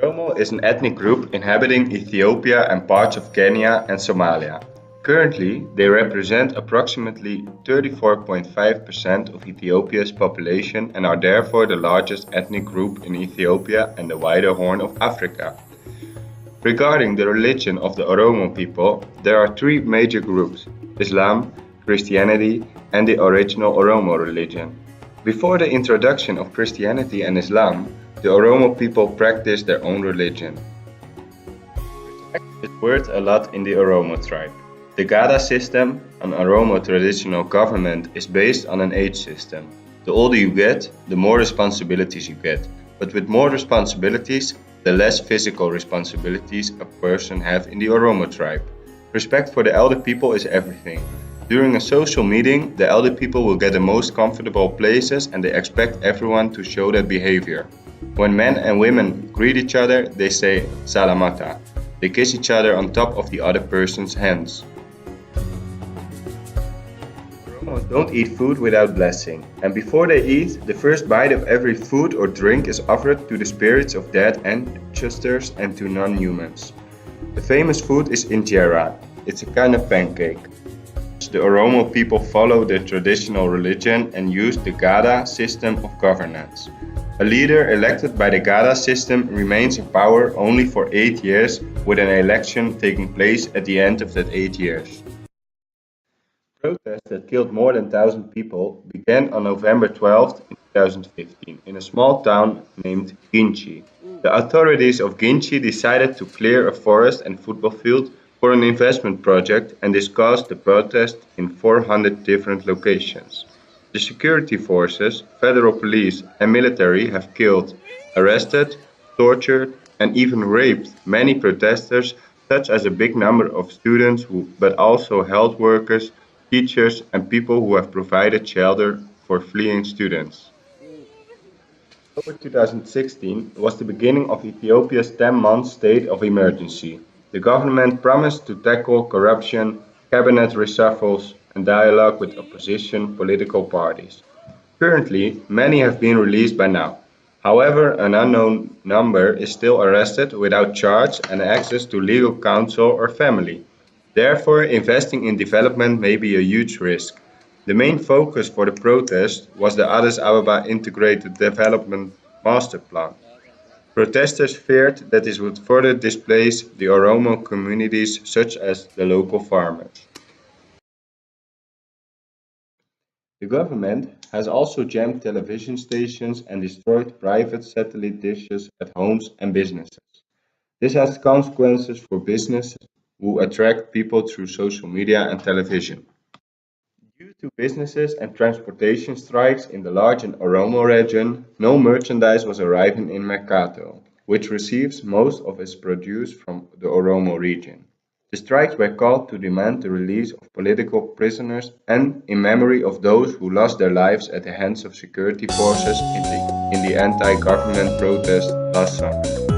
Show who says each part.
Speaker 1: Oromo is an ethnic group inhabiting Ethiopia and parts of Kenya and Somalia. Currently, they represent approximately 34.5% of Ethiopia's population and are therefore the largest ethnic group in Ethiopia and the wider Horn of Africa. Regarding the religion of the Oromo people, there are three major groups: Islam, Christianity, and the original Oromo religion. Before the introduction of Christianity and Islam, the Oromo people practiced their own religion. Respect is worth a lot in the Oromo tribe. The Gada system, an Oromo traditional government, is based on an age system. The older you get, the more responsibilities you get. But with more responsibilities, the less physical responsibilities a person have in the Oromo tribe. Respect for the elder people is everything. During a social meeting, the elder people will get the most comfortable places and they expect everyone to show that behavior. When men and women greet each other, they say salamata. They kiss each other on top of the other person's hands. Oromos don't eat food without blessing, and before they eat, the first bite of every food or drink is offered to the spirits of dead ancestors and to non-humans. The famous food is injera. It's a kind of pancake. The Oromo people follow their traditional religion and use the Gada system of governance. A leader elected by the Gada system remains in power only for 8 years, with an election taking place at the end of that 8 years. Protests that killed more than 1,000 people began on November 12, 2015, in a small town named Ginchi. The authorities of Ginchi decided to clear a forest and football field for an investment project, and this caused the protest in 400 different locations. The security forces, federal police, and military have killed, arrested, tortured, and even raped many protesters, such as a big number of students, but also health workers, teachers, and people who have provided shelter for fleeing students. October 2016 was the beginning of Ethiopia's 10-month state of emergency. The government promised to tackle corruption, cabinet reshuffles, and dialogue with opposition political parties. Currently, many have been released by now. However, an unknown number is still arrested without charge and access to legal counsel or family. Therefore, investing in development may be a huge risk. The main focus for the protest was the Addis Ababa Integrated Development Master Plan. Protesters feared that this would further displace the Oromo communities such as the local farmers. The government has also jammed television stations and destroyed private satellite dishes at homes and businesses. This has consequences for businesses who attract people through social media and television. Due to businesses and transportation strikes in the large Oromo region, no merchandise was arriving in Mercato, which receives most of its produce from the Oromo region. The strikes were called to demand the release of political prisoners and in memory of those who lost their lives at the hands of security forces in the anti-government protest last summer.